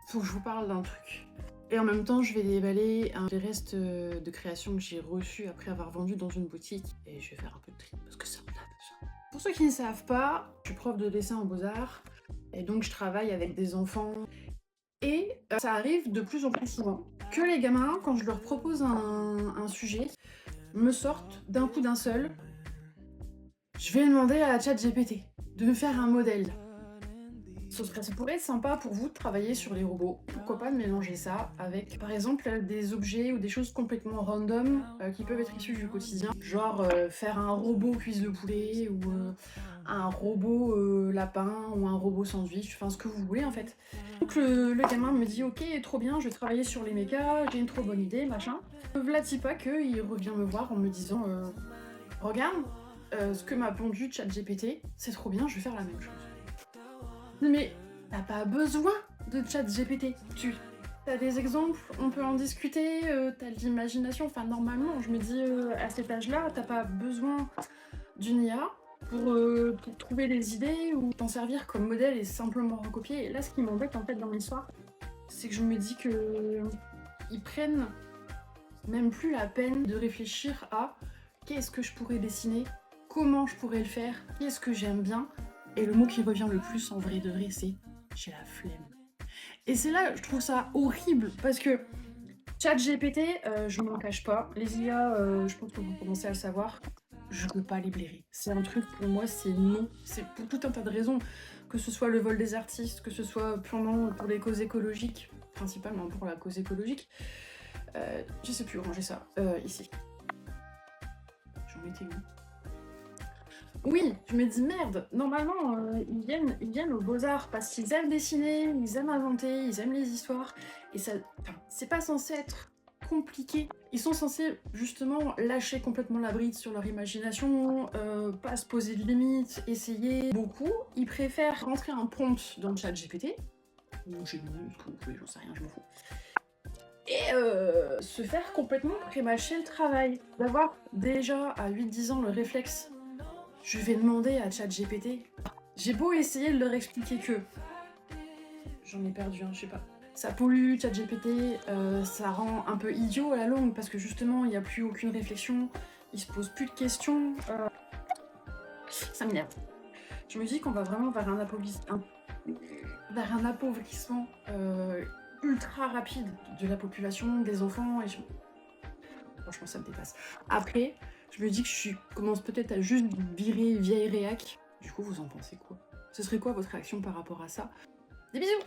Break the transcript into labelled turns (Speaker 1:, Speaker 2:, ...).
Speaker 1: faut que je vous parle d'un truc. Et en même temps, je vais déballer les restes de création que j'ai reçus après avoir vendu dans une boutique. Et je vais faire un peu de tri parce que ça en a besoin. Pour ceux qui ne savent pas, je suis prof de dessin en beaux-arts. Et donc, je travaille avec des enfants. Et ça arrive de plus en plus souvent que les gamins, quand je leur propose un sujet, me sortent d'un coup d'un seul. Je vais demander à ChatGPT de me faire un modèle. Ça pourrait être sympa pour vous de travailler sur les robots. Pourquoi pas de mélanger ça avec, par exemple, des objets ou des choses complètement random qui peuvent être issus du quotidien. Genre faire un robot cuisse de poulet ou un robot lapin ou un robot sandwich, enfin ce que vous voulez en fait. Donc le gamin me dit ok, trop bien, je vais travailler sur les mechas, j'ai une trop bonne idée, machin. Vlati pas qu'il revient me voir en me disant regarde ce que m'a pondu ChatGPT, c'est trop bien, je vais faire la même chose. Mais t'as pas besoin de ChatGPT. T'as des exemples, on peut en discuter, t'as de l'imagination. Enfin, normalement, je me dis, à cet âge-là, t'as pas besoin d'une IA pour trouver des idées ou t'en servir comme modèle et simplement recopier. Et là, ce qui m'embête en fait dans l'histoire, c'est que je me dis que ils prennent même plus la peine de réfléchir à qu'est-ce que je pourrais dessiner, comment je pourrais le faire, qu'est-ce que j'aime bien. Et le mot qui revient le plus en vrai de vrai, c'est j'ai la flemme. Et c'est là, je trouve ça horrible, parce que ChatGPT, je m'en cache pas, les IA, je pense que vous commencez à le savoir, je peux pas les blairer. C'est un truc, pour moi, c'est non. C'est pour tout un tas de raisons, que ce soit le vol des artistes, que ce soit purement pour les causes écologiques, principalement pour la cause écologique. Je sais plus où ranger ça, ici. J'en mettais où? Oui, je me dis merde, normalement ils viennent aux Beaux-Arts parce qu'ils aiment dessiner, ils aiment inventer, ils aiment les histoires, et ça, enfin, c'est pas censé être compliqué. Ils sont censés justement lâcher complètement la bride sur leur imagination, pas se poser de limites, essayer. Beaucoup, ils préfèrent rentrer un prompt dans le chat GPT, ou Gemini, ce que vous voulez, j'en sais rien, je m'en fous, et se faire complètement prémâcher le travail. D'avoir déjà à 8-10 ans le réflexe je vais demander à ChatGPT. J'ai beau essayer de leur expliquer que j'en ai perdu un, je sais pas. Ça pollue ChatGPT, ça rend un peu idiot à la longue parce que justement il n'y a plus aucune réflexion, il se pose plus de questions. Ça m'énerve. Je me dis qu'on va vraiment vers un appauvrissement ultra rapide de la population, des enfants, et franchement ça me dépasse. Après, je me dis que je commence peut-être à juste virer vieille réac. Du coup, vous en pensez quoi? Ce serait quoi votre réaction par rapport à ça? Des bisous!